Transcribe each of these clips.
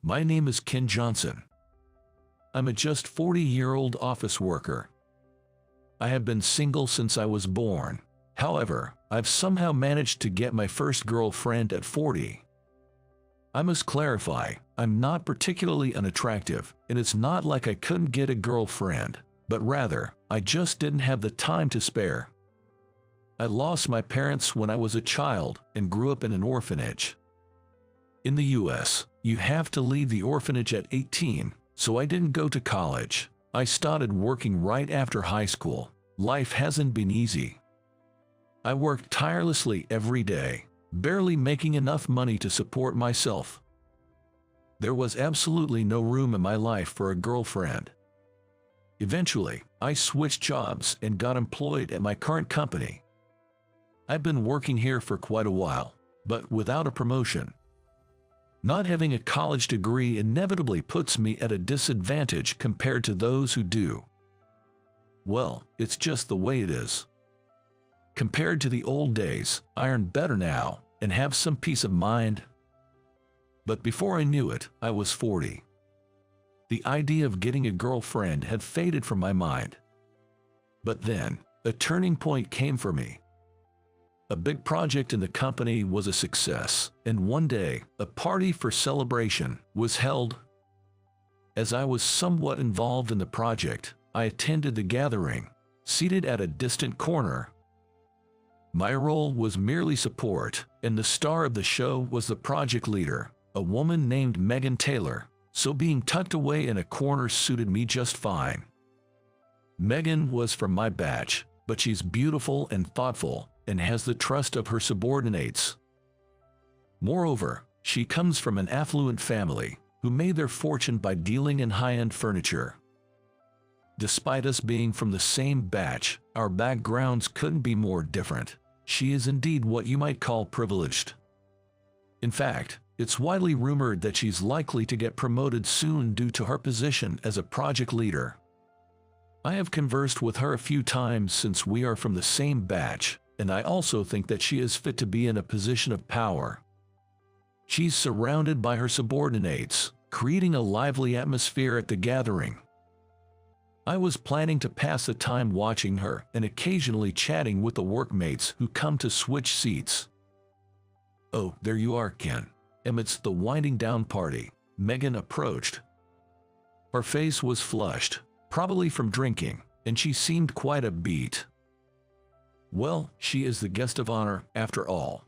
My name is Ken Johnson. I'm a just 40-year-old office worker. I have been single since I was born. However, I've somehow managed to get my first girlfriend at 40. I must clarify, I'm not particularly unattractive, and it's not like I couldn't get a girlfriend, but rather, I just didn't have the time to spare. I lost my parents when I was a child and grew up in an orphanage. In the US, you have to leave the orphanage at 18, so I didn't go to college. I started working right after high school. Life hasn't been easy. I worked tirelessly every day, barely making enough money to support myself. There was absolutely no room in my life for a girlfriend. Eventually, I switched jobs and got employed at my current company. I've been working here for quite a while, but without a promotion. Not having a college degree inevitably puts me at a disadvantage compared to those who do. Well, it's just the way it is. Compared to the old days, I earn better now and have some peace of mind. But before I knew it, I was 40. The idea of getting a girlfriend had faded from my mind. But then, a turning point came for me. A big project in the company was a success, and one day, a party for celebration was held. As I was somewhat involved in the project, I attended the gathering, seated at a distant corner. My role was merely support, and the star of the show was the project leader, a woman named Megan Taylor, so being tucked away in a corner suited me just fine. Megan was from my batch, but she's beautiful and thoughtful, and has the trust of her subordinates. Moreover, she comes from an affluent family who made their fortune by dealing in high-end furniture. Despite us being from the same batch, our backgrounds couldn't be more different. She is indeed what you might call privileged. In fact, it's widely rumored that she's likely to get promoted soon due to her position as a project leader. I have conversed with her a few times since we are from the same batch, and I also think that she is fit to be in a position of power. She's surrounded by her subordinates, creating a lively atmosphere at the gathering. I was planning to pass the time watching her and occasionally chatting with the workmates who come to switch seats. Oh, there you are, Ken. Amidst the winding down party, Megan approached. Her face was flushed, probably from drinking, and she seemed quite upbeat. Well, she is the guest of honor, after all.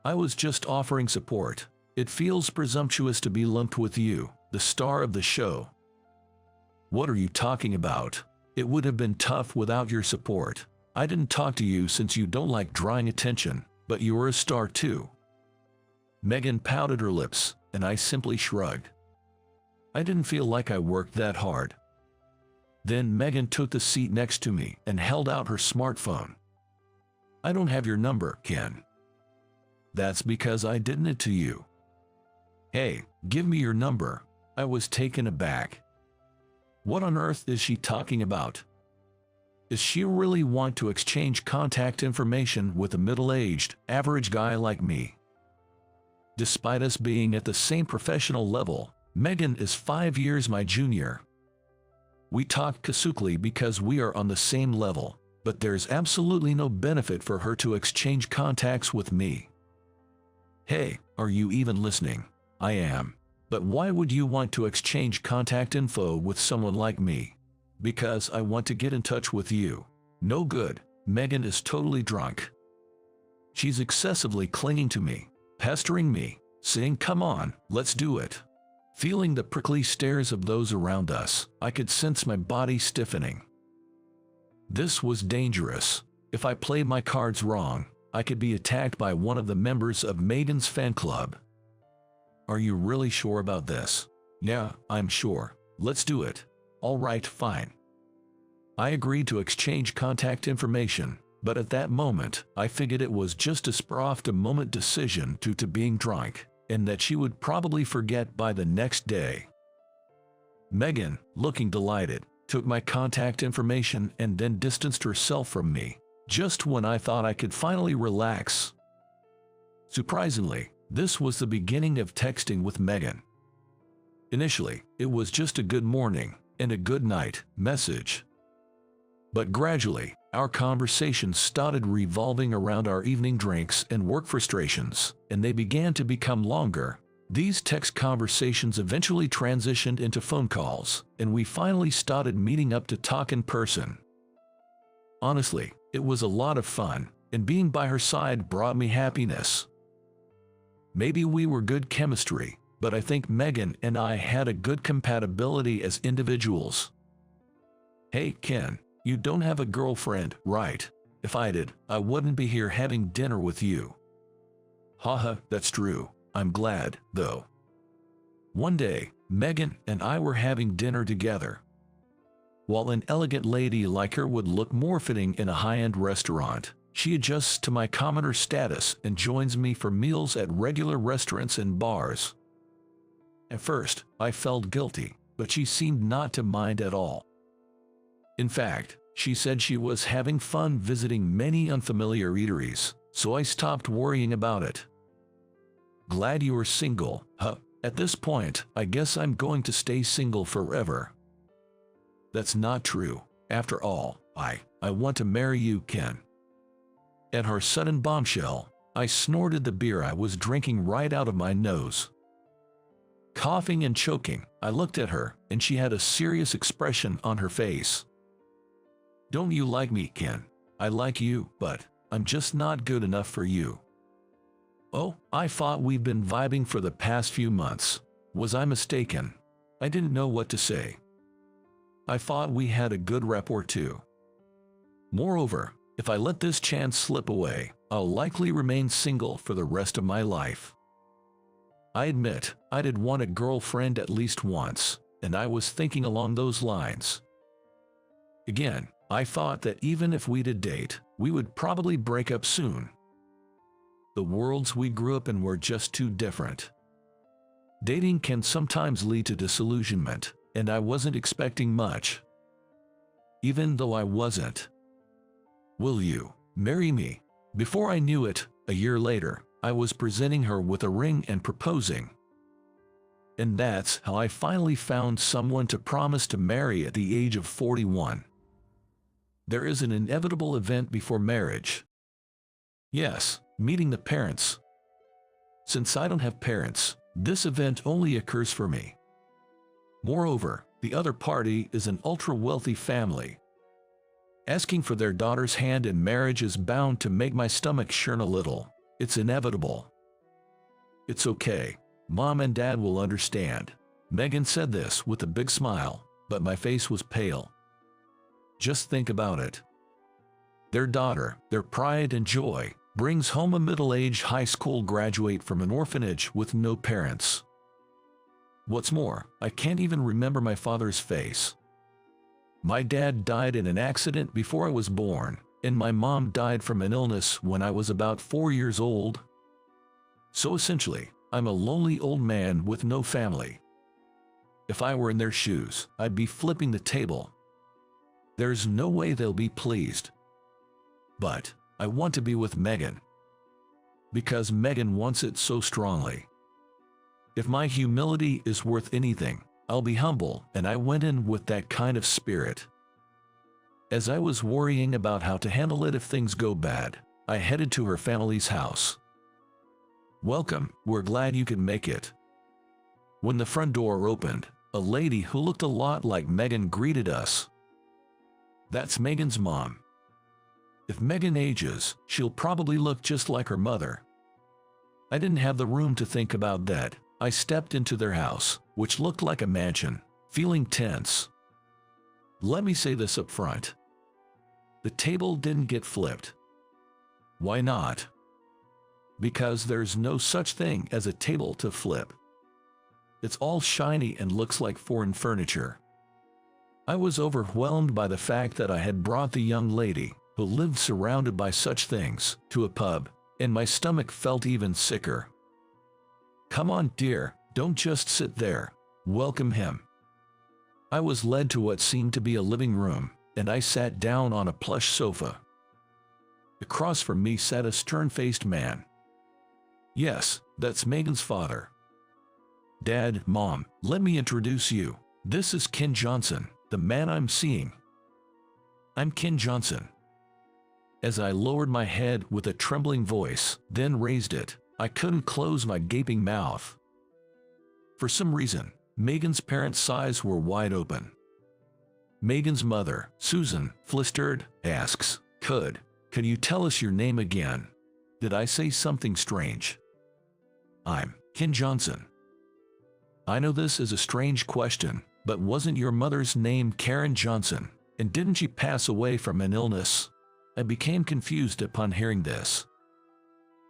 I was just offering support. It feels presumptuous to be lumped with you, the star of the show. What are you talking about? It would have been tough without your support. I didn't talk to you since you don't like drawing attention, but you were a star too. Megan pouted her lips, and I simply shrugged. I didn't feel like I worked that hard. Then Megan took the seat next to me and held out her smartphone. I don't have your number, Ken. That's because I didn't it to you. Hey, give me your number. I was taken aback. What on earth is she talking about? Does she really want to exchange contact information with a middle-aged, average guy like me? Despite us being at the same professional level, Megan is 5 years my junior. We talk casually because we are on the same level, but there's absolutely no benefit for her to exchange contacts with me. Hey, are you even listening? I am. But why would you want to exchange contact info with someone like me? Because I want to get in touch with you. No good. Megan is totally drunk. She's excessively clinging to me, pestering me, saying, "Come on, let's do it." Feeling the prickly stares of those around us, I could sense my body stiffening. This was dangerous. If I played my cards wrong, I could be attacked by one of the members of Megan's fan club. Are you really sure about this? Yeah, I'm sure. Let's do it. All right, fine. I agreed to exchange contact information, but at that moment, I figured it was just a spur-of-the-moment decision due to being drunk, and that she would probably forget by the next day. Megan, looking delighted, took my contact information and then distanced herself from me, just when I thought I could finally relax. Surprisingly, this was the beginning of texting with Megan. Initially, it was just a good morning and a good night message. But gradually, our conversations started revolving around our evening drinks and work frustrations, and they began to become longer. These text conversations eventually transitioned into phone calls, and we finally started meeting up to talk in person. Honestly, it was a lot of fun, and being by her side brought me happiness. Maybe we were good chemistry, but I think Megan and I had a good compatibility as individuals. Hey, Ken, you don't have a girlfriend, right? If I did, I wouldn't be here having dinner with you. Haha, that's true. I'm glad, though. One day, Megan and I were having dinner together. While an elegant lady like her would look more fitting in a high-end restaurant, she adjusts to my commoner status and joins me for meals at regular restaurants and bars. At first, I felt guilty, but she seemed not to mind at all. In fact, she said she was having fun visiting many unfamiliar eateries, so I stopped worrying about it. Glad you are single, huh? At this point, I guess I'm going to stay single forever. That's not true. After all, I want to marry you, Ken. At her sudden bombshell, I snorted the beer I was drinking right out of my nose. Coughing and choking, I looked at her, and she had a serious expression on her face. Don't you like me, Ken? I like you, but I'm just not good enough for you. Oh, I thought we've been vibing for the past few months. Was I mistaken? I didn't know what to say. I thought we had a good rapport too. Moreover, if I let this chance slip away, I'll likely remain single for the rest of my life. I admit, I did want a girlfriend at least once, and I was thinking along those lines. Again, I thought that even if we did date, we would probably break up soon. The worlds we grew up in were just too different. Dating can sometimes lead to disillusionment, and I wasn't expecting much. Even though I wasn't. Will you marry me? Before I knew it, a year later, I was presenting her with a ring and proposing. And that's how I finally found someone to promise to marry at the age of 41. There is an inevitable event before marriage. Yes, meeting the parents. Since I don't have parents, this event only occurs for me. Moreover, the other party is an ultra-wealthy family. Asking for their daughter's hand in marriage is bound to make my stomach churn a little. It's inevitable. It's okay. Mom and Dad will understand. Megan said this with a big smile, but my face was pale. Just think about it. Their daughter, their pride and joy, brings home a middle-aged high school graduate from an orphanage with no parents. What's more, I can't even remember my father's face. My dad died in an accident before I was born, and my mom died from an illness when I was about 4 years old. So essentially, I'm a lonely old man with no family. If I were in their shoes, I'd be flipping the table. There's no way they'll be pleased. But I want to be with Megan. Because Megan wants it so strongly. If my humility is worth anything, I'll be humble, and I went in with that kind of spirit. As I was worrying about how to handle it if things go bad, I headed to her family's house. Welcome, we're glad you could make it. When the front door opened, a lady who looked a lot like Megan greeted us. That's Megan's mom. If Megan ages, she'll probably look just like her mother. I didn't have the room to think about that. I stepped into their house, which looked like a mansion, feeling tense. Let me say this up front. The table didn't get flipped. Why not? Because there's no such thing as a table to flip. It's all shiny and looks like foreign furniture. I was overwhelmed by the fact that I had brought the young lady, who lived surrounded by such things, to a pub, and my stomach felt even sicker. Come on, dear, don't just sit there. Welcome him. I was led to what seemed to be a living room, and I sat down on a plush sofa. Across from me sat a stern-faced man. Yes, that's Megan's father. Dad, Mom, let me introduce you. This is Ken Johnson, the man I'm seeing. I'm Ken Johnson. As I lowered my head with a trembling voice, then raised it, I couldn't close my gaping mouth. For some reason, Megan's parents' eyes were wide open. Megan's mother, Susan, flustered, asks, Could you tell us your name again? Did I say something strange? I'm Ken Johnson. I know this is a strange question, but wasn't your mother's name Karen Johnson, and didn't she pass away from an illness? I became confused upon hearing this.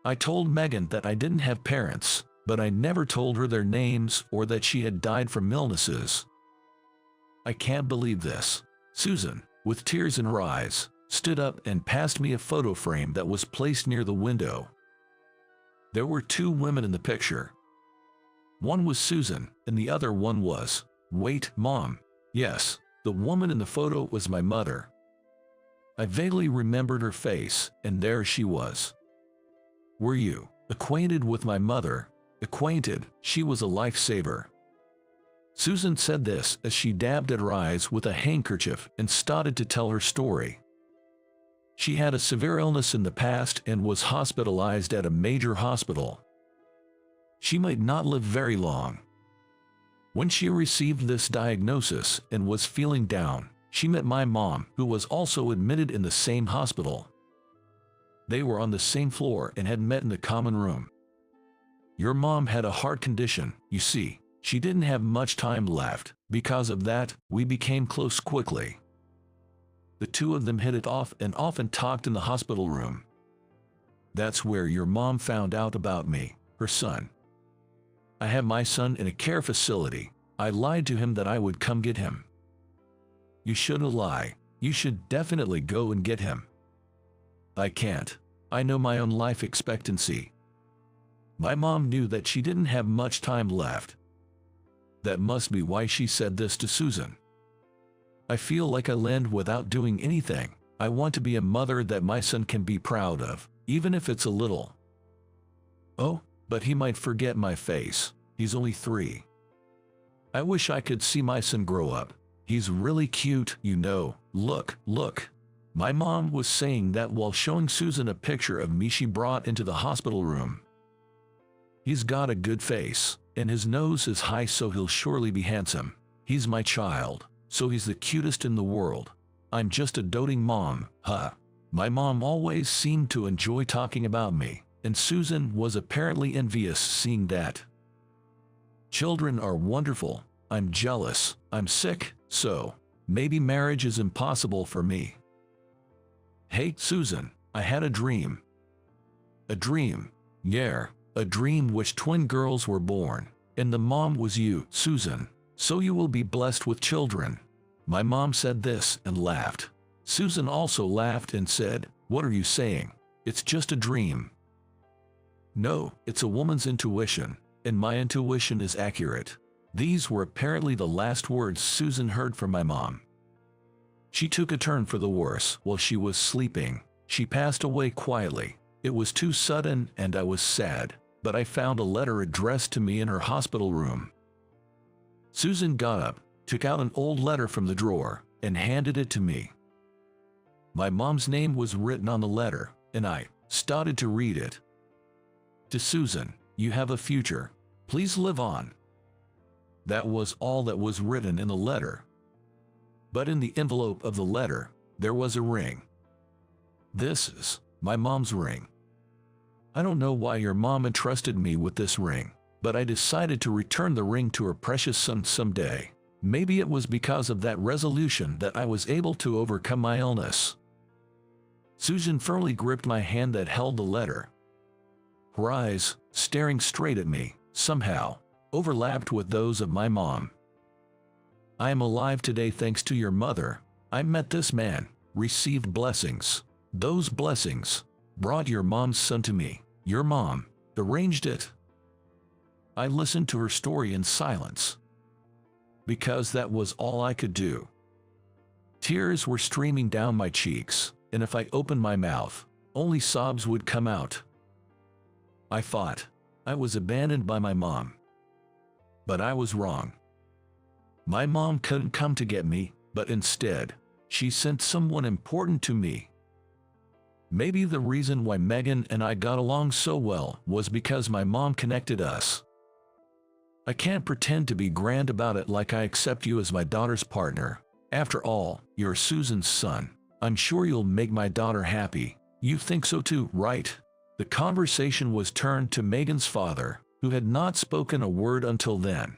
I told Megan that I didn't have parents, but I never told her their names or that she had died from illnesses. I can't believe this. Susan, with tears in her eyes, stood up and passed me a photo frame that was placed near the window. There were two women in the picture. One was Susan, and the other one was, wait, Mom. Yes, the woman in the photo was my mother. I vaguely remembered her face, and there she was. Were you acquainted with my mother? Acquainted, she was a lifesaver. Susan said this as she dabbed at her eyes with a handkerchief and started to tell her story. She had a severe illness in the past and was hospitalized at a major hospital. She might not live very long. When she received this diagnosis and was feeling down, she met my mom, who was also admitted in the same hospital. They were on the same floor and had met in the common room. Your mom had a heart condition, you see. She didn't have much time left. Because of that, we became close quickly. The two of them hit it off and often talked in the hospital room. That's where your mom found out about me, her son. I have my son in a care facility. I lied to him that I would come get him. You shouldn't lie. You should definitely go and get him. I can't. I know my own life expectancy. My mom knew that she didn't have much time left. That must be why she said this to Susan. I feel like I land without doing anything. I want to be a mother that my son can be proud of, even if it's a little. Oh, but he might forget my face. He's only 3. I wish I could see my son grow up. He's really cute, you know. Look. My mom was saying that while showing Susan a picture of me she brought into the hospital room. He's got a good face, and his nose is high, so he'll surely be handsome. He's my child, so he's the cutest in the world. I'm just a doting mom, huh? My mom always seemed to enjoy talking about me, and Susan was apparently envious seeing that. Children are wonderful. I'm jealous. I'm sick, so maybe marriage is impossible for me. Hey, Susan, I had a dream. A dream? Yeah, a dream which twin girls were born, and the mom was you, Susan. So you will be blessed with children. My mom said this and laughed. Susan also laughed and said, What are you saying? It's just a dream. No, it's a woman's intuition, and my intuition is accurate. These were apparently the last words Susan heard from my mom. She took a turn for the worse while she was sleeping. She passed away quietly. It was too sudden and I was sad, but I found a letter addressed to me in her hospital room. Susan got up, took out an old letter from the drawer, and handed it to me. My mom's name was written on the letter, and I started to read it. To Susan, you have a future. Please live on. That was all that was written in the letter. But in the envelope of the letter, there was a ring. This is my mom's ring. I don't know why your mom entrusted me with this ring, but I decided to return the ring to her precious son someday. Maybe it was because of that resolution that I was able to overcome my illness. Susan firmly gripped my hand that held the letter. Her eyes, staring straight at me, somehow overlapped with those of my mom. I am alive today thanks to your mother. I met this man, received blessings. Those blessings brought your mom's son to me. Your mom arranged it. I listened to her story in silence, because that was all I could do. Tears were streaming down my cheeks, and if I opened my mouth, only sobs would come out. I thought I was abandoned by my mom. But I was wrong. My mom couldn't come to get me, but instead, she sent someone important to me. Maybe the reason why Megan and I got along so well was because my mom connected us. I can't pretend to be grand about it like I accept you as my daughter's partner. After all, you're Susan's son. I'm sure you'll make my daughter happy. You think so too, right? The conversation was turned to Megan's father, who had not spoken a word until then.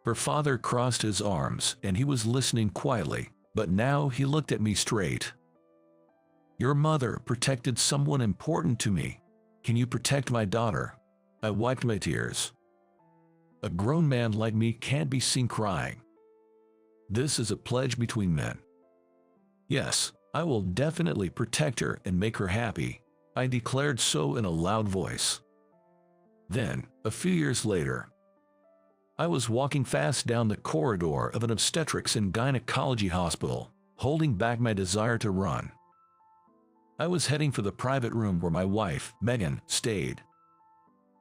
Her father crossed his arms and he was listening quietly, but now he looked at me straight. Your mother protected someone important to me. Can you protect my daughter? I wiped my tears. A grown man like me can't be seen crying. This is a pledge between men. Yes, I will definitely protect her and make her happy. I declared so in a loud voice. Then, a few years later, I was walking fast down the corridor of an obstetrics and gynecology hospital, holding back my desire to run. I was heading for the private room where my wife, Megan, stayed.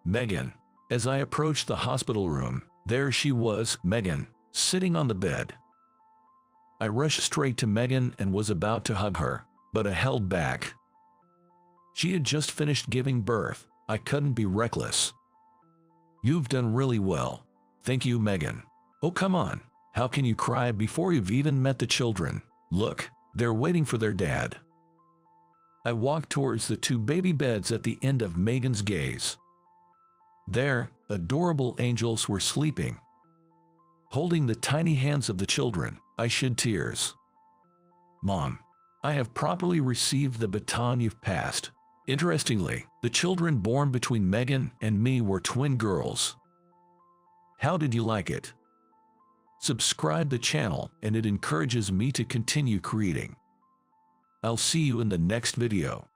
Megan. As I approached the hospital room, there she was, Megan, sitting on the bed. I rushed straight to Megan and was about to hug her, but I held back. She had just finished giving birth. I couldn't be reckless. You've done really well. Thank you, Megan. Oh, come on. How can you cry before you've even met the children? Look, they're waiting for their dad. I walked towards the two baby beds at the end of Megan's gaze. There, adorable angels were sleeping. Holding the tiny hands of the children, I shed tears. Mom, I have properly received the baton you've passed. Interestingly, the children born between Megan and me were twin girls. How did you like it? Subscribe the channel and it encourages me to continue creating. I'll see you in the next video.